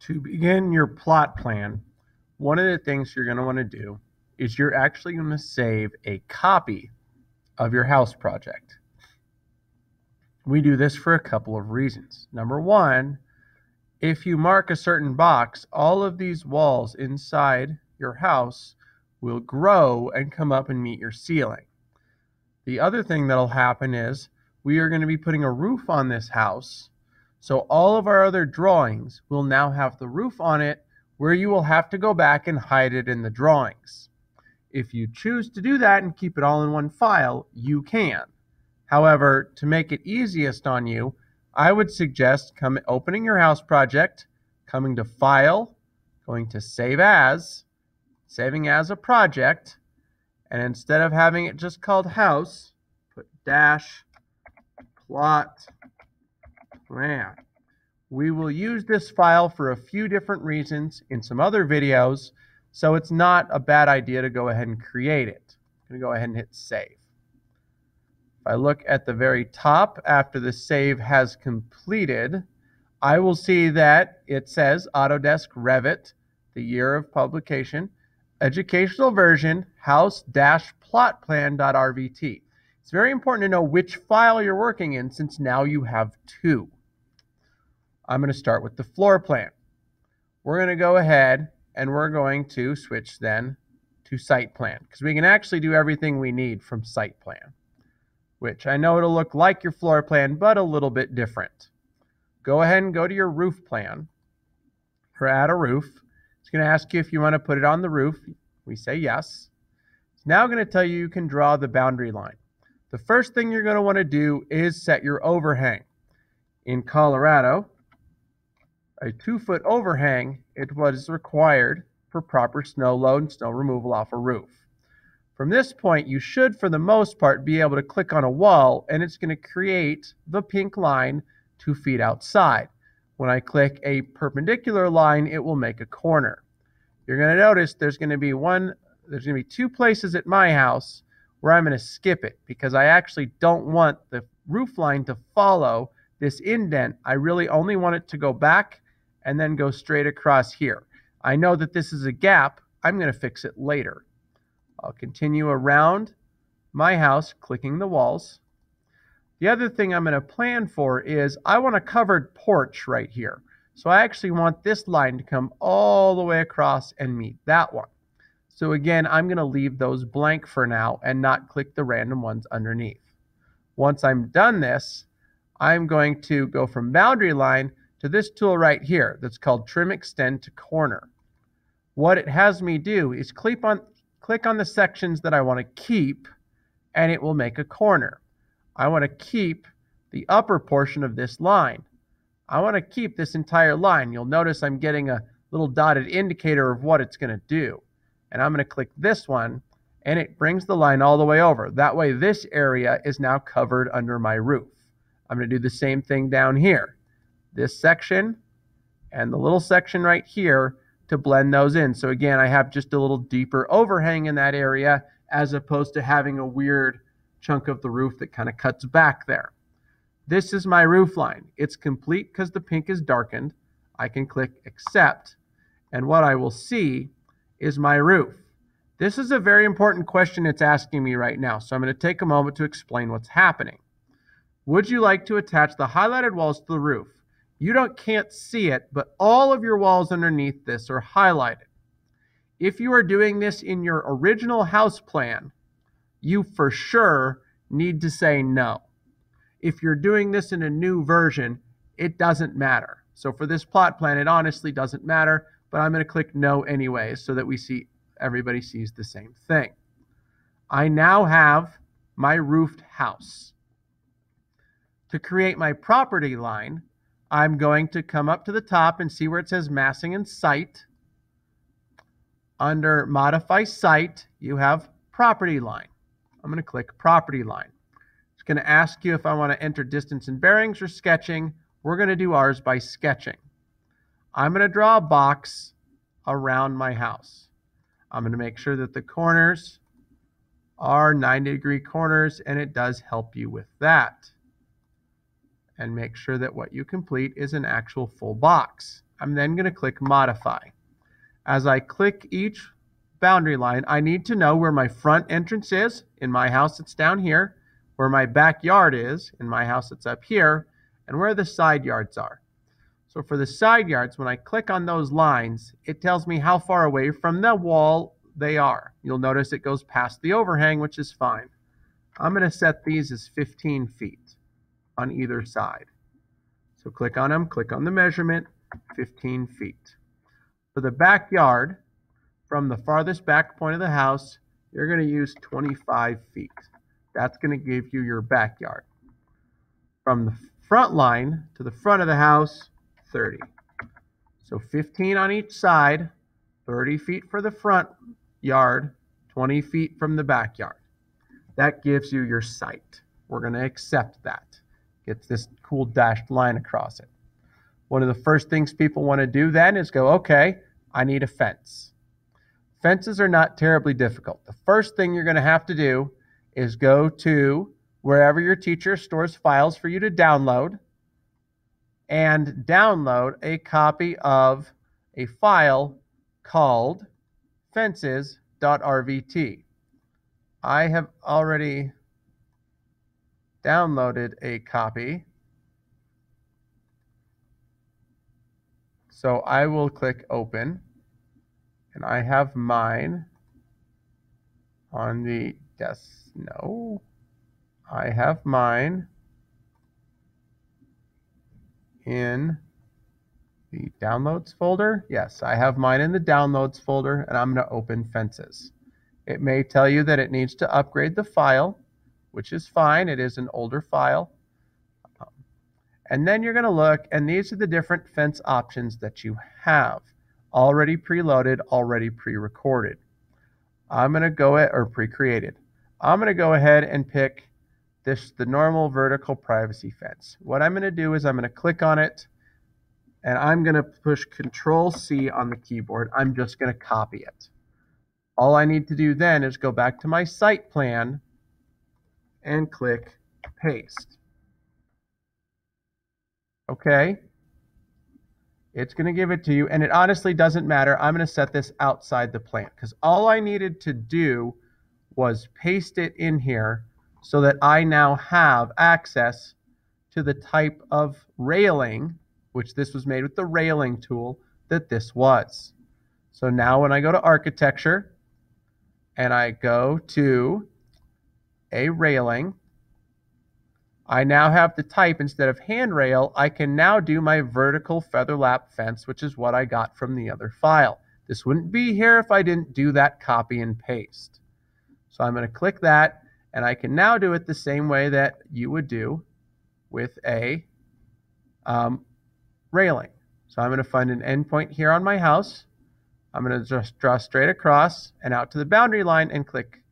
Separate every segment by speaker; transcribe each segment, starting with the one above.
Speaker 1: To begin your plot plan, one of the things you're going to want to do is you're actually going to save a copy of your house project. We do this for a couple of reasons. Number one, if you mark a certain box, all of these walls inside your house will grow and come up and meet your ceiling. The other thing that'll happen is we are going to be putting a roof on this house. So all of our other drawings will now have the roof on it, where you will have to go back and hide it in the drawings. If you choose to do that and keep it all in one file, you can. However, to make it easiest on you, I would suggest opening your house project, coming to File, going to Save As, saving as a project, and instead of having it just called House, put dash plot plan. We will use this file for a few different reasons in some other videos, so it's not a bad idea to go ahead and create it. I'm going to go ahead and hit save. If I look at the very top after the save has completed, I will see that it says Autodesk Revit, the year of publication, educational version, house-plotplan.rvt. It's very important to know which file you're working in, since now you have two. I'm going to start with the floor plan. We're going to go ahead and we're going to switch then to site plan, because we can actually do everything we need from site plan, which I know it'll look like your floor plan, but a little bit different. Go ahead and go to your roof plan or add a roof. It's going to ask you if you want to put it on the roof. We say yes. It's now going to tell you can draw the boundary line. The first thing you're going to want to do is set your overhang. In Colorado, a 2-foot overhang is what is required for proper snow load and snow removal off a roof. From this point, you should, for the most part, be able to click on a wall, and it's going to create the pink line 2 feet outside. When I click a perpendicular line, it will make a corner. You're going to notice there's going to be 2 places at my house where I'm going to skip it, because I actually don't want the roof line to follow this indent. I really only want it to go back and then go straight across here. I know that this is a gap. I'm going to fix it later. I'll continue around my house, clicking the walls. The other thing I'm going to plan for is I want a covered porch right here. So I actually want this line to come all the way across and meet that one. So again, I'm going to leave those blank for now and not click the random ones underneath. Once I'm done this, I'm going to go from boundary line to this tool right here that's called Trim Extend to Corner. What it has me do is click on the sections that I want to keep, and it will make a corner. I want to keep the upper portion of this line. I want to keep this entire line. You'll notice I'm getting a little dotted indicator of what it's going to do. And I'm going to click this one, and it brings the line all the way over. That way this area is now covered under my roof. I'm going to do the same thing down here. This section and the little section right here to blend those in. So again, I have just a little deeper overhang in that area, as opposed to having a weird chunk of the roof that kind of cuts back there. This is my roof line. It's complete because the pink is darkened. I can click accept, and what I will see is my roof. This is a very important question it's asking me right now, so I'm going to take a moment to explain what's happening. Would you like to attach the highlighted walls to the roof? You can't see it, but all of your walls underneath this are highlighted. If you are doing this in your original house plan, you for sure need to say no. If you're doing this in a new version, it doesn't matter. So for this plot plan, it honestly doesn't matter, but I'm going to click no anyways so that everybody sees the same thing. I now have my roofed house. To create my property line, I'm going to come up to the top and see where it says massing and site. Under modify site, you have property line. I'm going to click property line. It's going to ask you if I want to enter distance and bearings or sketching. We're going to do ours by sketching. I'm going to draw a box around my house. I'm going to make sure that the corners are 90-degree corners, and it does help you with that. And make sure that what you complete is an actual full box. I'm then going to click Modify. As I click each boundary line, I need to know where my front entrance is. In my house, it's down here. Where my backyard is. In my house, it's up here. And where the side yards are. So for the side yards, when I click on those lines, it tells me how far away from the wall they are. You'll notice it goes past the overhang, which is fine. I'm going to set these as 15 feet on either side. So click on them, click on the measurement, 15 feet. For the backyard, from the farthest back point of the house, you're going to use 25 feet. That's going to give you your backyard. From the front line to the front of the house, 30. So 15 on each side, 30 feet for the front yard, 20 feet from the backyard. That gives you your site. We're going to accept that. Gets this cool dashed line across it. One of the first things people want to do then is go, okay, I need a fence. Fences are not terribly difficult. The first thing you're going to have to do is go to wherever your teacher stores files for you to download and download a copy of a file called fences.rvt. I have already downloaded a copy. So I will click open, and I have mine on the desk. No, I have mine in the downloads folder. Yes, I have mine in the downloads folder, and I'm going to open Fences. It may tell you that it needs to upgrade the file, which is fine. It is an older file. And then you're going to look, and these are the different fence options that you have. Already preloaded, already pre-recorded. I'm going to go ahead, or pre-created. I'm going to go ahead and pick the normal vertical privacy fence. What I'm going to do is I'm going to click on it, and I'm going to push Control-C on the keyboard. I'm just going to copy it. All I need to do then is go back to my site plan and click Paste. Okay, it's going to give it to you, and it honestly doesn't matter. I'm going to set this outside the plant because all I needed to do was paste it in here so that I now have access to the type of railing, which this was made with the railing tool, that this was. So now when I go to architecture and I go to a railing, I now have the type. Instead of handrail, I can now do my vertical feather lap fence, which is what I got from the other file. This wouldn't be here if I didn't do that copy and paste. So I'm going to click that, and I can now do it the same way that you would do with a railing. So I'm going to find an endpoint here on my house. I'm going to just draw straight across and out to the boundary line and click.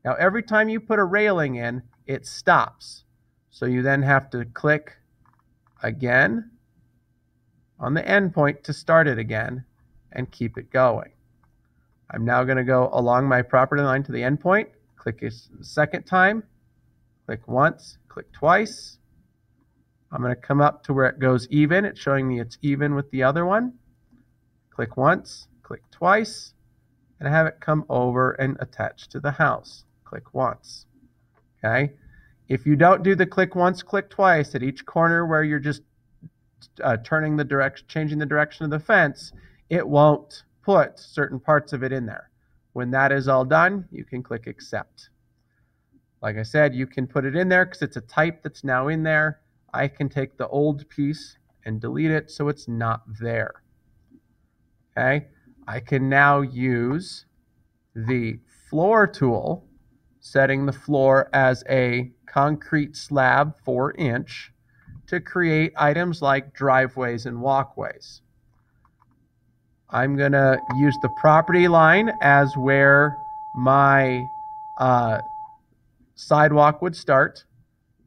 Speaker 1: Now every time you put a railing in, it stops. So you then have to click again on the endpoint to start it again and keep it going. I'm now going to go along my property line to the endpoint, click a second time, click once, click twice. I'm going to come up to where it goes even. It's showing me it's even with the other one. Click once, click twice, and have it come over and attach to the house. Click once. Okay. If you don't do the click once, click twice at each corner where you're just changing the direction of the fence, it won't put certain parts of it in there. When that is all done, you can click accept. Like I said, you can put it in there because it's a type that's now in there. I can take the old piece and delete it so it's not there. Okay, I can now use the floor tool, setting the floor as a concrete slab 4-inch to create items like driveways and walkways. I'm going to use the property line as where my sidewalk would start.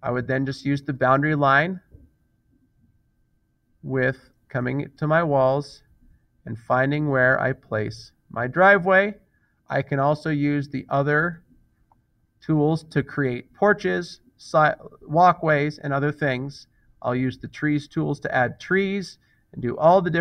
Speaker 1: I would then just use the boundary line with coming to my walls and finding where I place my driveway. I can also use the other tools to create porches, walkways, and other things. I'll use the trees tools to add trees and do all the different